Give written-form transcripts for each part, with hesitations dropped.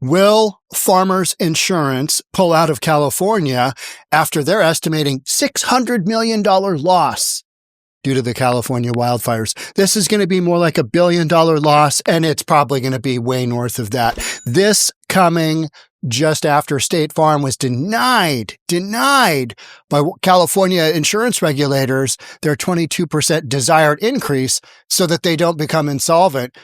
Will Farmers Insurance pull out of California after they're estimating $600 million loss due to the California wildfires? This is going to be more like $1 billion loss, and it's probably going to be way north of that. This coming just after State Farm was denied by California insurance regulators their 22% desired increase so that they don't become insolvent.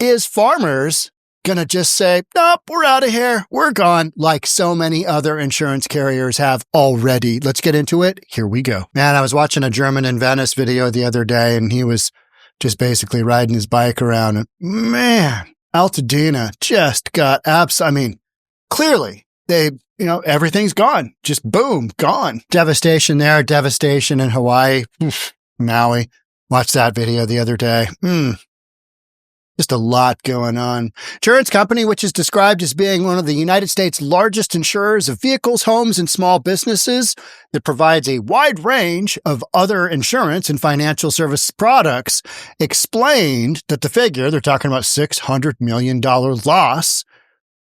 Is Farmers going to just say, nope, we're out of here, we're gone, like so many other insurance carriers have already? Let's get into it. Here we go. Man, I was watching a German in Venice video the other day, and he was just basically riding his bike around. And man, Altadena just got clearly everything's gone. Just boom, gone. Devastation there, devastation in Hawaii, Maui. Watched that video the other day. Just a lot going on. Insurance company, which is described as being one of the United States' largest insurers of vehicles, homes, and small businesses, that provides a wide range of other insurance and financial service products, explained that the figure, they're talking about $600 million loss,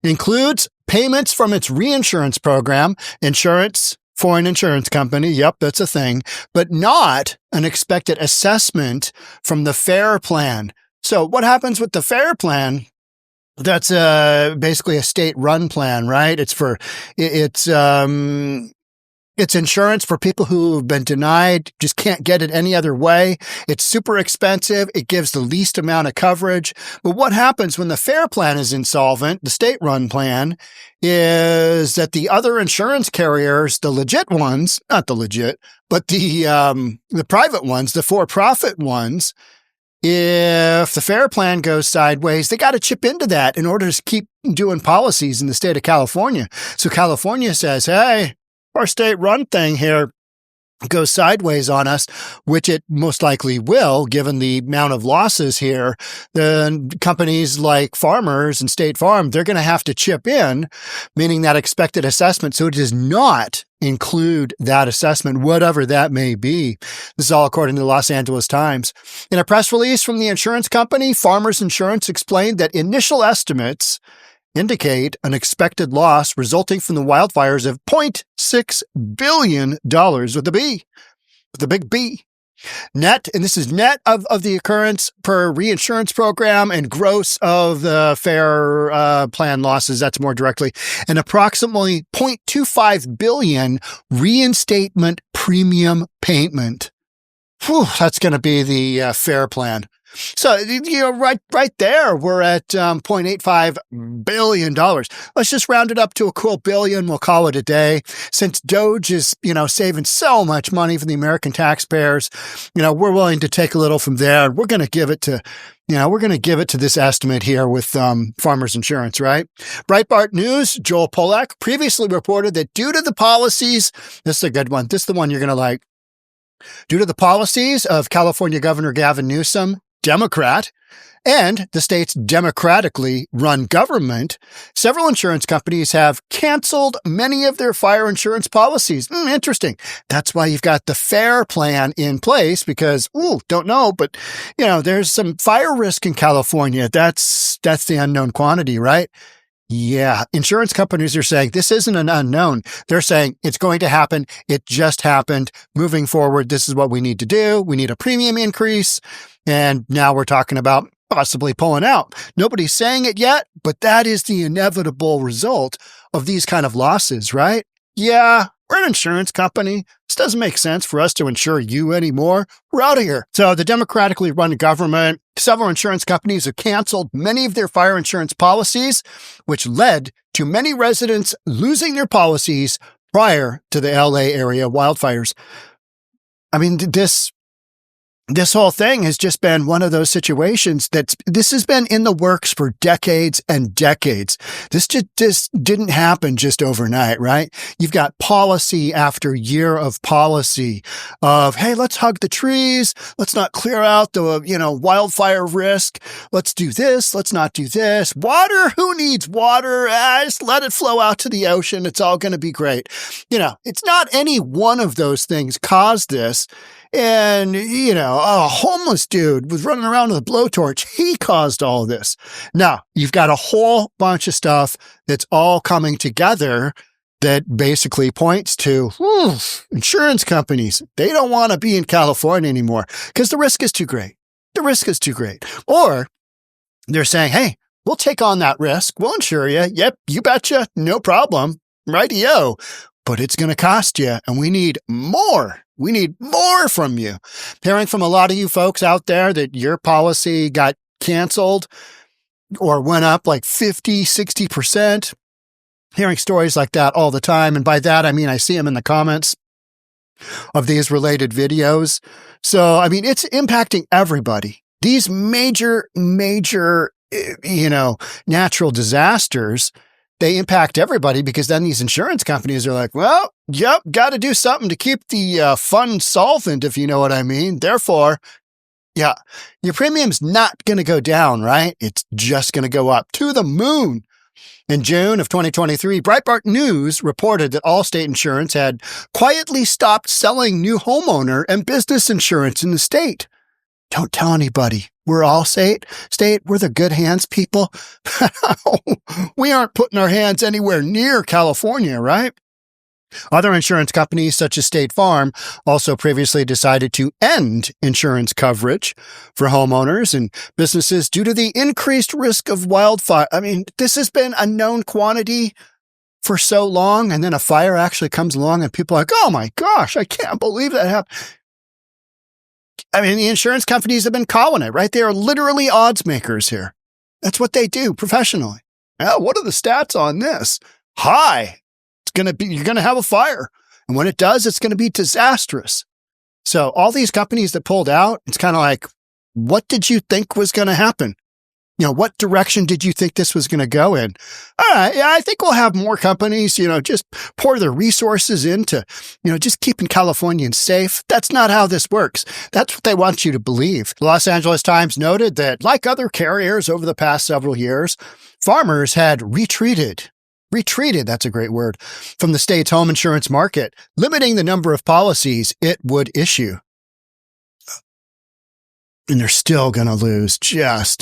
includes payments from its reinsurance program, insurance for an insurance company. Yep, that's a thing, but not an expected assessment from the FAIR plan. So what happens with the FAIR plan? That's basically a state-run plan, right? It's insurance for people who have been denied, just can't get it any other way. It's super expensive. It gives the least amount of coverage. But what happens when the FAIR plan is insolvent, the state-run plan, is that the other insurance carriers, the legit ones, not the legit, but the private ones, the for-profit ones, if the FAIR plan goes sideways, they got to chip into that in order to keep doing policies in the state of California. So California says, hey, our state-run thing here goes sideways on us, which it most likely will, given the amount of losses here. Then companies like Farmers and State Farm, they're going to have to chip in, meaning that expected assessment. So it does not include that assessment, whatever that may be. This is all according to the Los Angeles Times. In a press release from the insurance company, Farmers Insurance explained that initial estimates indicate an expected loss resulting from the wildfires of $0.6 billion with a B, with a big B. Net, and this is net of the occurrence per reinsurance program and gross of the FAIR plan losses. That's more directly. And approximately $0.25 billion reinstatement premium payment. Whew, that's going to be the FAIR plan. So, right there, we're at $0.85 billion. Let's just round it up to a cool billion. We'll call it a day. Since Doge is, saving so much money for the American taxpayers, we're willing to take a little from there. We're going to give it to, this estimate here with Farmers Insurance, right? Breitbart News, Joel Pollack previously reported that due to the policies, this is a good one. This is the one you're going to like. Due to the policies of California Governor Gavin Newsom, Democrat, and the state's democratically run government, several insurance companies have canceled many of their fire insurance policies. Interesting. That's why you've got the FAIR plan in place because, don't know, but, there's some fire risk in California. That's the unknown quantity, right? Yeah. Insurance companies are saying this isn't an unknown. They're saying it's going to happen. It just happened. Moving forward, this is what we need to do. We need a premium increase. And now we're talking about possibly pulling out. Nobody's saying it yet, but that is the inevitable result of these kind of losses, right? Yeah, we're an insurance company. This doesn't make sense for us to insure you anymore. We're out of here. So the democratically run government, several insurance companies have canceled many of their fire insurance policies, which led to many residents losing their policies prior to the LA area wildfires. I mean, this whole thing has just been one of those situations this has been in the works for decades and decades. This just didn't happen just overnight, right? You've got policy after year of policy of, hey, let's hug the trees. Let's not clear out the, wildfire risk. Let's do this. Let's not do this. Water. Who needs water? Just let it flow out to the ocean. It's all going to be great. It's not any one of those things caused this. And, a homeless dude was running around with a blowtorch. He caused all of this. Now, you've got a whole bunch of stuff that's all coming together that basically points to insurance companies. They don't want to be in California anymore because the risk is too great. The risk is too great. Or they're saying, hey, we'll take on that risk. We'll insure you. Yep, you betcha. No problem. Rightio. But it's going to cost you, and we need more. We need more from you. Hearing from a lot of you folks out there that your policy got canceled or went up like 50, 60%. Hearing stories like that all the time. And by that, I mean, I see them in the comments of these related videos. So, I mean, it's impacting everybody. These major, natural disasters, they impact everybody because then these insurance companies are like, well, yep, got to do something to keep the fund solvent, if you know what I mean. Therefore, yeah, your premium's not going to go down, right? It's just going to go up to the moon. In June of 2023, Breitbart News reported that Allstate Insurance had quietly stopped selling new homeowner and business insurance in the state. Don't tell anybody. We're Allstate. We're the good hands people. We aren't putting our hands anywhere near California, right? Other insurance companies, such as State Farm, also previously decided to end insurance coverage for homeowners and businesses due to the increased risk of wildfire. I mean, this has been a known quantity for so long, and then a fire actually comes along and people are like, oh my gosh, I can't believe that happened. I mean, the insurance companies have been calling it, right? They are literally odds makers here. That's what they do professionally. Now, what are the stats on this? High. You're going to have a fire. And when it does, it's going to be disastrous. So all these companies that pulled out, it's kind of like, what did you think was going to happen? What direction did you think this was going to go in? All right. Yeah, I think we'll have more companies, just pour their resources into, just keeping Californians safe. That's not how this works. That's what they want you to believe. The Los Angeles Times noted that, like other carriers over the past several years, farmers had retreated, that's a great word, from the state's home insurance market, limiting the number of policies it would issue. And they're still going to lose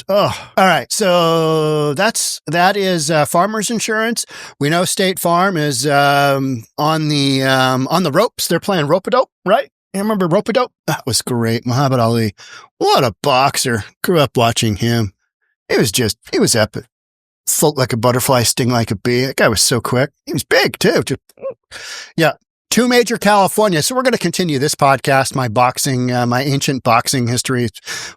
All right. So that is farmers insurance. We know State Farm is on the ropes. They're playing rope-a-dope, right? You remember rope-a-dope? That was great. Muhammad Ali. What a boxer. Grew up watching him. He was epic. Float like a butterfly, sting like a bee. That guy was so quick. He was big too. Yeah. Two major California. So we're going to continue this podcast, my ancient boxing history.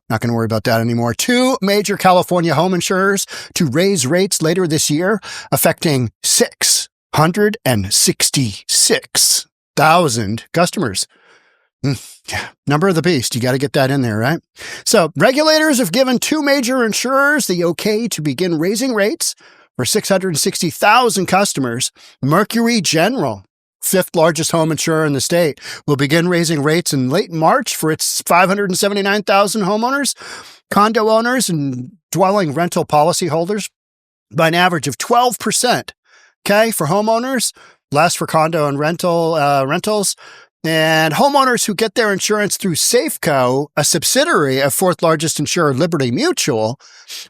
Not going to worry about that anymore. Two major California home insurers to raise rates later this year, affecting 666,000 customers. Number of the beast. You got to get that in there, right? So regulators have given two major insurers the okay to begin raising rates for 660,000 customers. Mercury General, fifth largest home insurer in the state, will begin raising rates in late March for its 579,000 homeowners, condo owners, and dwelling rental policyholders by an average of 12%. Okay, for homeowners, less for condo and rentals. And homeowners who get their insurance through Safeco, a subsidiary of fourth largest insurer Liberty Mutual,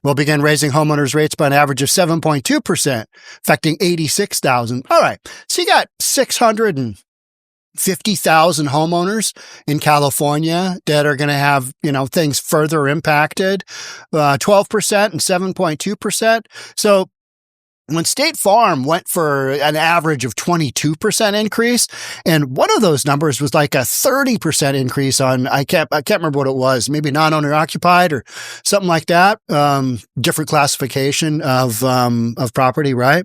will begin raising homeowners' rates by an average of 7.2%, affecting 86,000. All right. So you got 650,000 homeowners in California that are going to have, things further impacted, 12% and 7.2%. So when State Farm went for an average of 22% increase, and one of those numbers was like a 30% increase on, I can't remember what it was, maybe non-owner occupied or something like that. Different classification of property, right?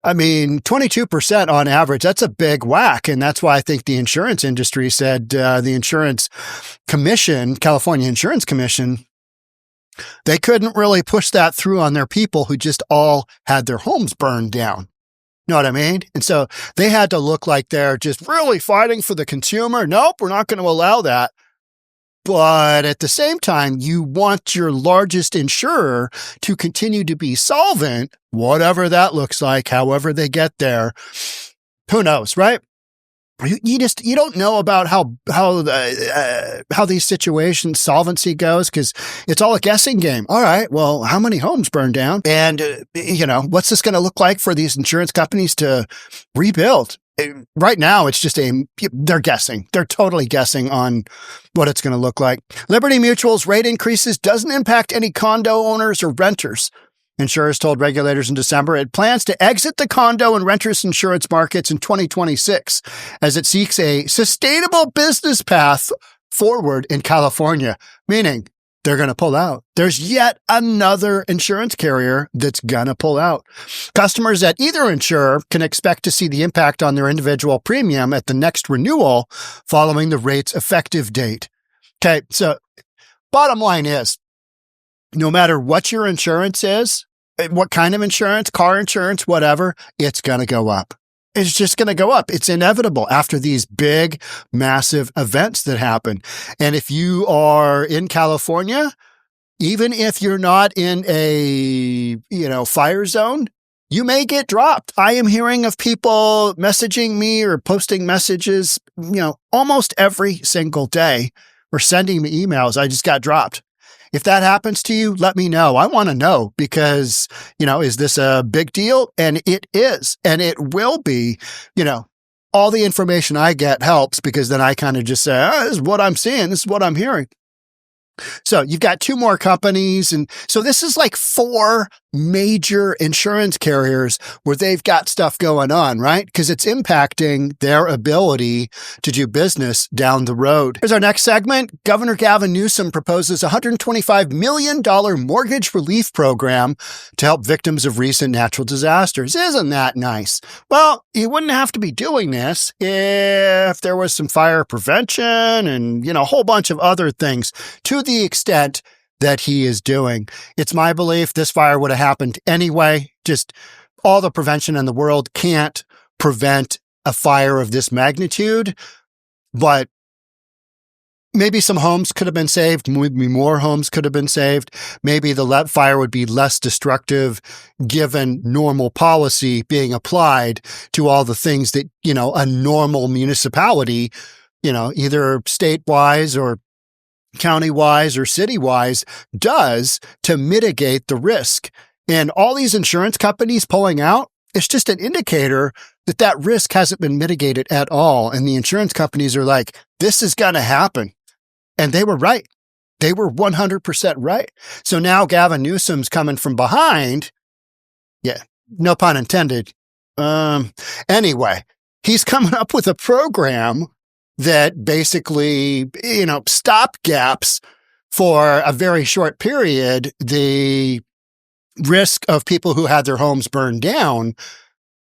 I mean, 22% on average, that's a big whack. And that's why I think the insurance industry said, the insurance commission, California Insurance Commission, they couldn't really push that through on their people who just all had their homes burned down. You know what I mean? And so they had to look like they're just really fighting for the consumer. Nope, we're not going to allow that. But at the same time, you want your largest insurer to continue to be solvent, whatever that looks like, however they get there. Who knows, right? You don't know about how these situations solvency goes, because it's all a guessing game. All right, well, how many homes burned down, and what's this going to look like for these insurance companies to rebuild? Right now, it's just they're guessing. They're totally guessing on what it's going to look like. Liberty Mutual's rate increases doesn't impact any condo owners or renters. Insurers told regulators in December it plans to exit the condo and renters insurance markets in 2026 as it seeks a sustainable business path forward in California, meaning they're going to pull out. There's yet another insurance carrier that's going to pull out. Customers at either insurer can expect to see the impact on their individual premium at the next renewal following the rate's effective date. Okay, so bottom line is, no matter what your insurance is, what kind of insurance, car insurance, whatever, it's going to go up. It's just going to go up. It's inevitable after these big, massive events that happen. And if you are in California, even if you're not in a, fire zone, you may get dropped. I am hearing of people messaging me or posting messages, almost every single day, or sending me emails. I just got dropped. If that happens to you, let me know. I want to know because, is this a big deal? And it is, and it will be, all the information I get helps, because then I kind of just say, this is what I'm seeing. This is what I'm hearing. So you've got two more companies. And so this is like 4 major insurance carriers where they've got stuff going on, right? Because it's impacting their ability to do business down the road. Here's our next segment. Governor Gavin Newsom proposes a $125 million mortgage relief program to help victims of recent natural disasters. Isn't that nice? Well, you wouldn't have to be doing this if there was some fire prevention and, a whole bunch of other things to the extent that he is doing. It's my belief this fire would have happened anyway. Just all the prevention in the world can't prevent a fire of this magnitude, but maybe some homes could have been saved. Maybe more homes could have been saved. Maybe the fire would be less destructive given normal policy being applied to all the things that, a normal municipality, either state-wise or county-wise or city-wise does to mitigate the risk. And all these insurance companies pulling out, it's just an indicator that that risk hasn't been mitigated at all. And the insurance companies are like, this is going to happen. And they were right. They were 100% right. So now Gavin Newsom's coming from behind. Yeah, no pun intended. Anyway, he's coming up with a program that basically, stop gaps for a very short period the risk of people who had their homes burned down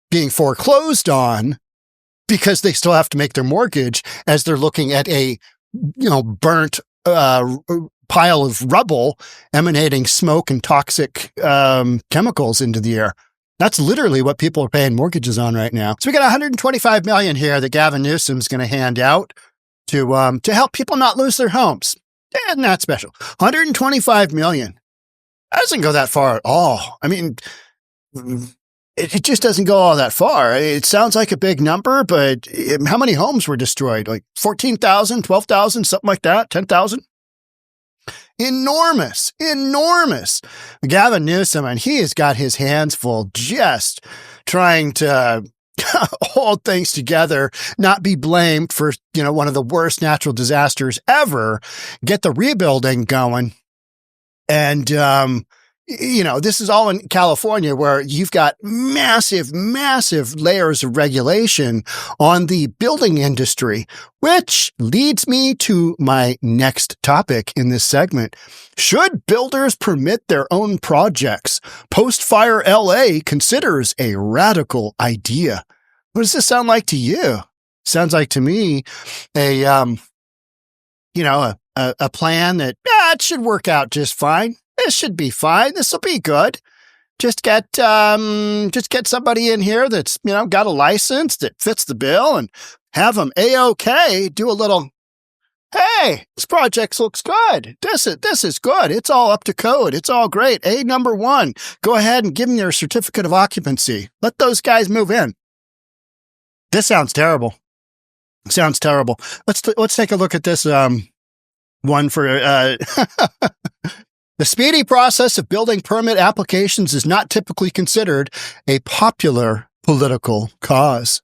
being foreclosed on because they still have to make their mortgage as they're looking at a, burnt pile of rubble emanating smoke and toxic chemicals into the air. That's literally what people are paying mortgages on right now. So we got $125 million here that Gavin Newsom's going to hand out to help people not lose their homes. Isn't that special? $125 million. That doesn't go that far at all. I mean, it just doesn't go all that far. It sounds like a big number, but how many homes were destroyed? Like 14,000, 12,000, something like that, 10,000? Enormous. Gavin Newsom, and he has got his hands full just trying to hold things together, not be blamed for, one of the worst natural disasters ever, get the rebuilding going. And, this is all in California where you've got massive layers of regulation on the building industry, which leads me to my next topic in this segment. Should builders permit their own projects? Post-fire LA considers a radical idea. What does this sound like to you? Sounds like to me a plan that it should work out just fine. This should be fine. This will be good. Just get somebody in here that's, got a license that fits the bill and have them A-OK, do a little, hey, this project looks good. This is good. It's all up to code. It's all great. number 1, go ahead and give them their certificate of occupancy. Let those guys move in. This sounds terrible. Sounds terrible. Let's take a look at this one for the speedy process of building permit applications is not typically considered a popular political cause.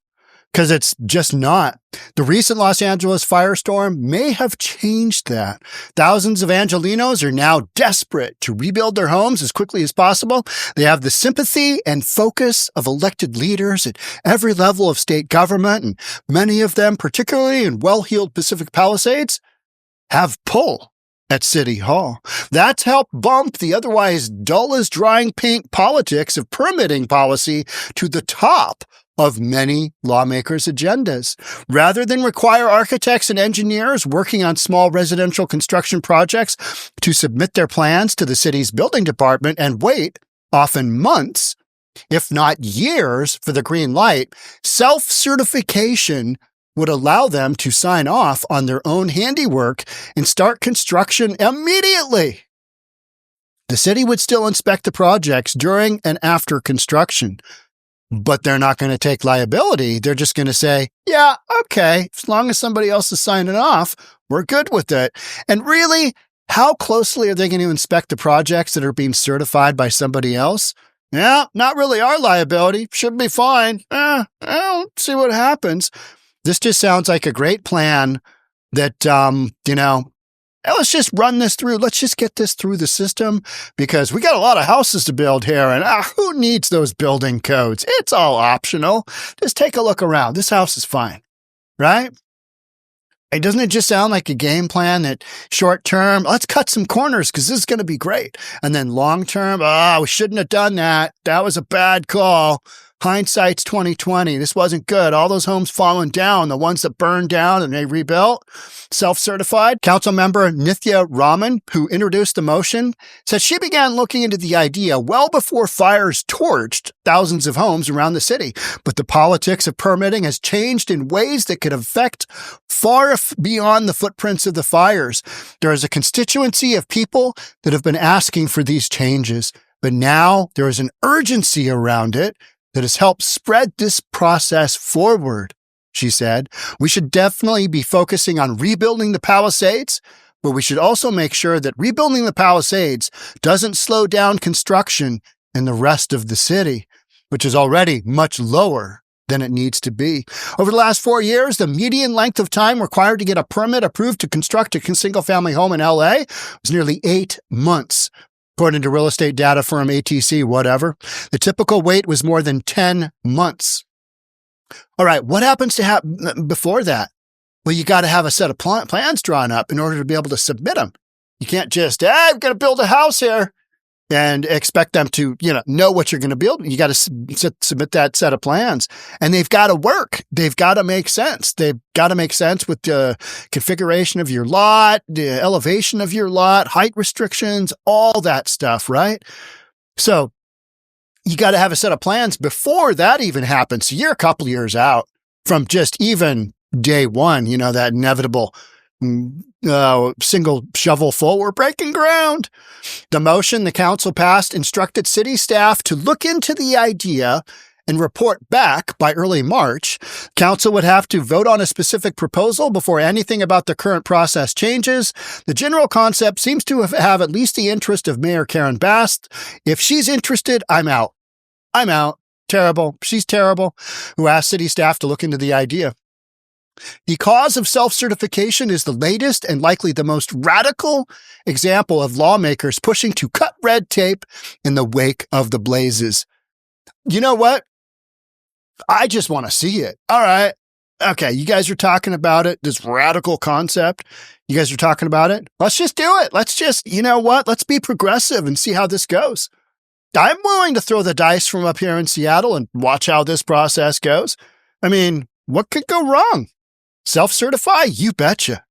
Because it's just not. The recent Los Angeles firestorm may have changed that. Thousands of Angelenos are now desperate to rebuild their homes as quickly as possible. They have the sympathy and focus of elected leaders at every level of state government, and many of them, particularly in well-heeled Pacific Palisades, have pull at City Hall. That's helped bump the otherwise dull as drying paint politics of permitting policy to the top of many lawmakers' agendas. Rather than require architects and engineers working on small residential construction projects to submit their plans to the city's building department and wait, often months, if not years, for the green light, self-certification would allow them to sign off on their own handiwork and start construction immediately. The city would still inspect the projects during and after construction, but they're not going to take liability. They're just going to say, yeah, okay, as long as somebody else is signing off, we're good with it. And really, how closely are they going to inspect the projects that are being certified by somebody else? Yeah, not really our liability. Should be fine. I'll see what happens. This just sounds like a great plan that, let's just run this through. Let's just get this through the system because we got a lot of houses to build here. And who needs those building codes? It's all optional. Just take a look around. This house is fine, right? Hey, doesn't it just sound like a game plan that short term, let's cut some corners because this is going to be great. And then long term, we shouldn't have done that. That was a bad call. Hindsight's 2020. This wasn't good. All those homes falling down, the ones that burned down and they rebuilt, self-certified. Council member Nithya Raman, who introduced the motion, said she began looking into the idea well before fires torched thousands of homes around the city. But the politics of permitting has changed in ways that could affect far beyond the footprints of the fires. There is a constituency of people that have been asking for these changes, but now there is an urgency around it that has helped spread this process forward, she said. We should definitely be focusing on rebuilding the Palisades, but we should also make sure that rebuilding the Palisades doesn't slow down construction in the rest of the city, which is already much lower than it needs to be. Over the last 4 years, the median length of time required to get a permit approved to construct a single-family home in LA was nearly 8 months. According to real estate data firm ATC, whatever, the typical wait was more than 10 months. All right, what happens to happen before that? Well, you got to have a set of plans drawn up in order to be able to submit them. You can't just, I'm going to build a house here and expect them to, know what you're going to build. You got to submit that set of plans, and they've got to work. They've got to make sense. They've got to make sense with the configuration of your lot, the elevation of your lot, height restrictions, all that stuff, right? So you got to have a set of plans before that even happens. So you're a couple years out from just even day one, that inevitable single shovel full, we're breaking ground. The motion the council passed instructed city staff to look into the idea and report back by early March. Council would have to vote on a specific proposal before anything about the current process changes. The general concept seems to have at least the interest of Mayor Karen Bass. If she's interested, I'm out. I'm out. Terrible. She's terrible. Who asked city staff to look into the idea. The cause of self-certification is the latest and likely the most radical example of lawmakers pushing to cut red tape in the wake of the blazes. You know what? I just want to see it. All right. Okay, you guys are talking about it, this radical concept. You guys are talking about it. Let's just do it. Let's just, let's be progressive and see how this goes. I'm willing to throw the dice from up here in Seattle and watch how this process goes. I mean, what could go wrong? Self-certify? You betcha.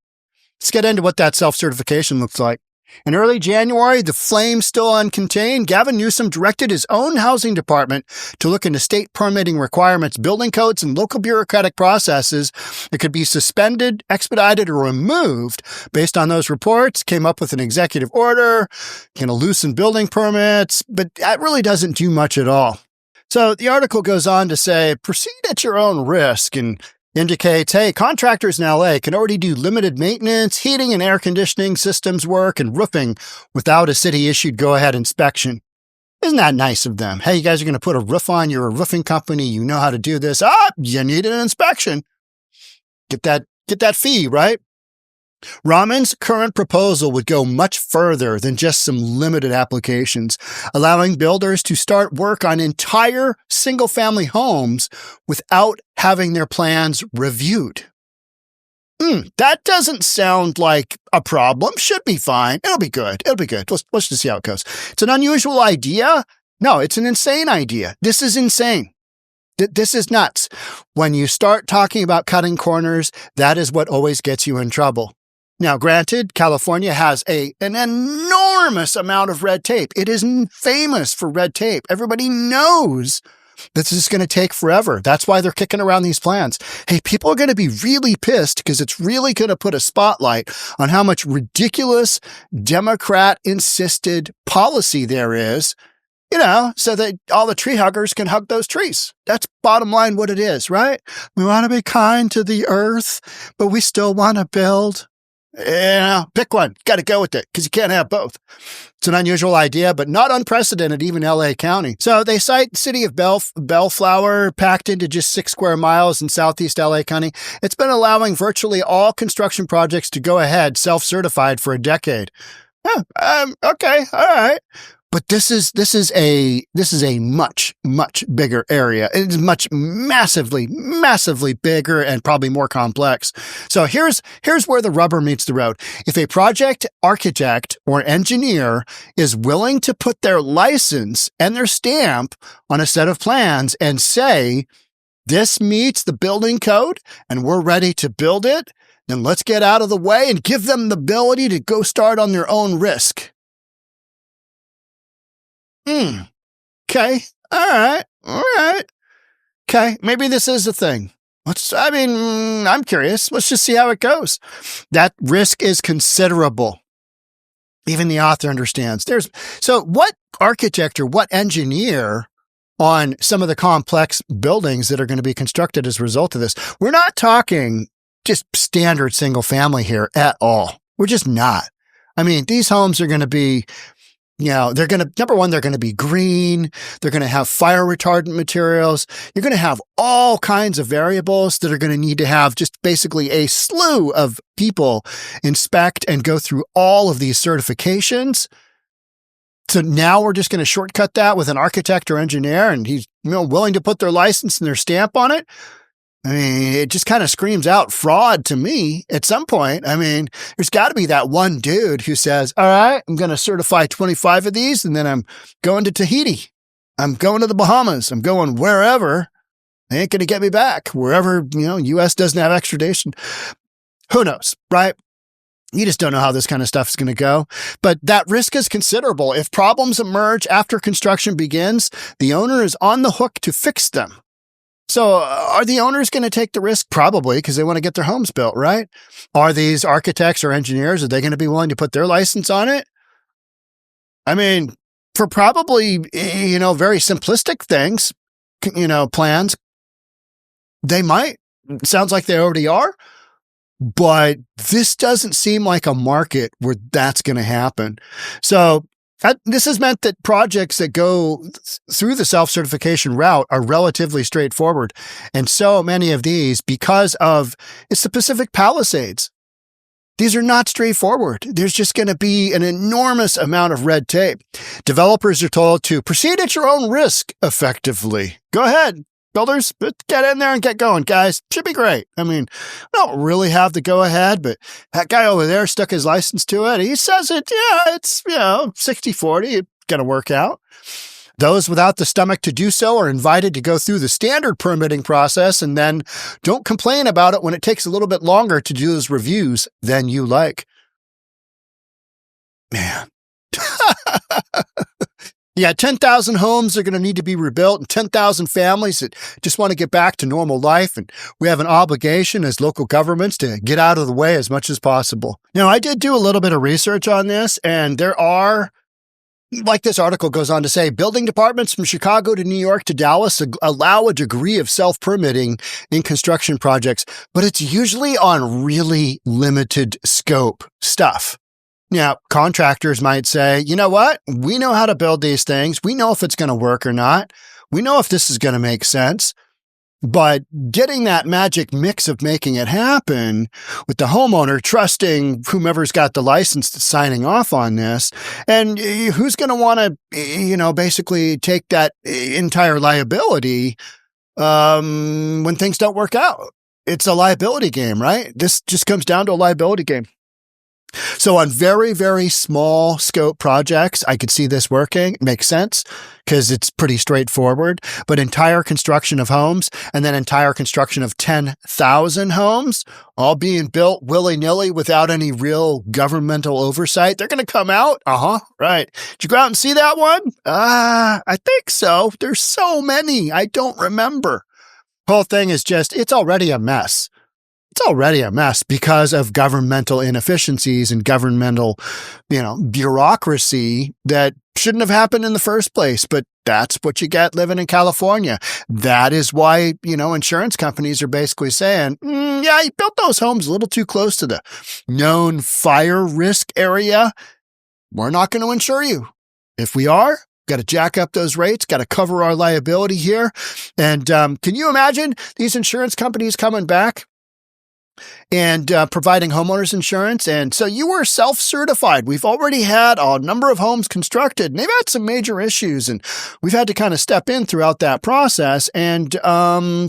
Let's get into what that self-certification looks like. In early January, the flames still uncontained, Gavin Newsom directed his own housing department to look into state permitting requirements, building codes, and local bureaucratic processes that could be suspended, expedited, or removed based on those reports. Came up with an executive order, loosen building permits, but that really doesn't do much at all. So the article goes on to say, proceed at your own risk and indicates, hey, contractors in LA can already do limited maintenance, heating and air conditioning systems work, and roofing without a city-issued go-ahead inspection. Isn't that nice of them? Hey, you guys are going to put a roof on. You're a roofing company. You know how to do this. You need an inspection. Get that fee, right? Rahman's current proposal would go much further than just some limited applications, allowing builders to start work on entire single-family homes without having their plans reviewed. That doesn't sound like a problem. Should be fine. It'll be good. Let's just see how it goes. It's an unusual idea. No, it's an insane idea. This is insane. This is nuts. When you start talking about cutting corners, that is what always gets you in trouble. Now, granted, California has an enormous amount of red tape. It is famous for red tape. Everybody knows this is going to take forever. That's why they're kicking around these plans. Hey, people are going to be really pissed because it's really going to put a spotlight on how much ridiculous Democrat-insisted policy there is, so that all the tree huggers can hug those trees. That's bottom line what it is, right? We want to be kind to the earth, but we still want to build. Pick one. You got to go with it because you can't have both. It's an unusual idea, but not unprecedented, even LA County. So they cite the city of Bellflower, packed into just 6 square miles in southeast LA County. It's been allowing virtually all construction projects to go ahead self-certified for a decade. Okay. All right. But this is a much bigger area. It's massively bigger and probably more complex. So here's where the rubber meets the road. If a project architect or engineer is willing to put their license and their stamp on a set of plans and say, this meets the building code and we're ready to build it, then let's get out of the way and give them the ability to go start on their own risk. Okay. All right. Okay. Maybe this is a thing. I'm curious. Let's just see how it goes. That risk is considerable. Even the author understands. So what architect or what engineer on some of the complex buildings that are going to be constructed as a result of this? We're not talking just standard single family here at all. We're just not. These homes are going to be, number one, they're going to be green. They're going to have fire retardant materials. You're going to have all kinds of variables that are going to need to have just basically a slew of people inspect and go through all of these certifications. So now we're just going to shortcut that with an architect or engineer, and he's willing to put their license and their stamp on it. It just kind of screams out fraud to me at some point. There's got to be that one dude who says, all right, I'm going to certify 25 of these, and then I'm going to Tahiti. I'm going to the Bahamas. I'm going wherever. They ain't going to get me back. Wherever, U.S. doesn't have extradition. Who knows, right? You just don't know how this kind of stuff is going to go. But that risk is considerable. If problems emerge after construction begins, the owner is on the hook to fix them. So are the owners going to take the risk? Probably, because they want to get their homes built, right? Are these architects or engineers, are they going to be willing to put their license on it? For probably, very simplistic things, plans, they might. It sounds like they already are. But this doesn't seem like a market where that's going to happen. So this has meant that projects that go through the self-certification route are relatively straightforward. And so many of these, because it's the Pacific Palisades. These are not straightforward. There's just going to be an enormous amount of red tape. Developers are told to proceed at your own risk effectively. Go ahead. Builders, get in there and get going, guys. Should be great. I don't really have the go ahead, but that guy over there stuck his license to it. He says it's 60-40. It's going to work out. Those without the stomach to do so are invited to go through the standard permitting process, and then don't complain about it when it takes a little bit longer to do those reviews than you like. Man. Yeah, 10,000 homes are going to need to be rebuilt, and 10,000 families that just want to get back to normal life. And we have an obligation as local governments to get out of the way as much as possible. Now, I did do a little bit of research on this, and there are Like this article goes on to say, building departments from Chicago to New York to Dallas allow a degree of self-permitting in construction projects, but it's usually on really limited scope stuff. Now, contractors might say, you know what? We know how to build these things. We know if it's going to work or not. We know if this is going to make sense. But getting that magic mix of making it happen with the homeowner trusting whomever's got the license to signing off on this, and who's going to want to, basically take that entire liability when things don't work out. It's a liability game, right? This just comes down to a liability game. So on very, very small scope projects, I could see this working. It makes sense because it's pretty straightforward. But entire construction of homes and then entire construction of 10,000 homes, all being built willy-nilly without any real governmental oversight, they're going to come out. Right. Did you go out and see that one? I think so. There's so many. I don't remember. Whole thing is it's already a mess. It's already a mess because of governmental inefficiencies and governmental, bureaucracy that shouldn't have happened in the first place. But that's what you get living in California. That is why, insurance companies are basically saying, you built those homes a little too close to the known fire risk area. We're not going to insure you. If we are, got to jack up those rates, got to cover our liability here. And can you imagine these insurance companies coming back and providing homeowners insurance? And so you were self-certified. We've already had a number of homes constructed, and they've had some major issues, and we've had to kind of step in throughout that process. And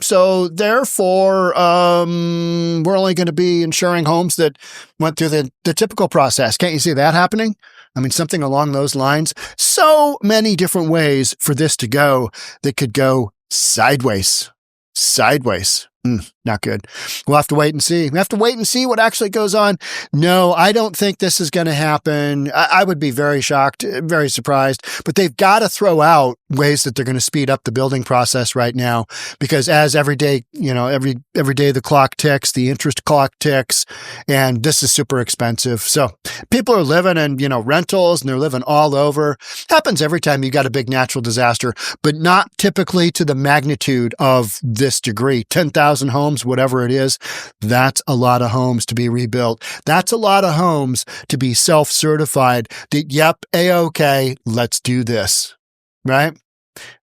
so therefore, we're only going to be insuring homes that went through the typical process. Can't you see that happening? I mean, something along those lines. So many different ways for this to go that could go sideways. Not good. We'll have to wait and see. We have to wait and see what actually goes on. No, I don't think this is going to happen. I would be very shocked, very surprised, but they've got to throw out ways that they're going to speed up the building process right now, because as every day, every day the clock ticks, the interest clock ticks, and this is super expensive. So people are living in, rentals, and they're living all over. Happens every time you got a big natural disaster, but not typically to the magnitude of this degree. 10,000 homes, whatever it is, that's a lot of homes to be rebuilt. That's a lot of homes to be self-certified that, yep, A-okay, let's do this. Right?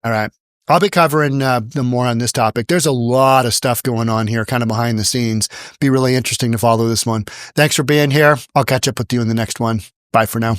All right. I'll be covering more on this topic. There's a lot of stuff going on here, kind of behind the scenes. Be really interesting to follow this one. Thanks for being here. I'll catch up with you in the next one. Bye for now.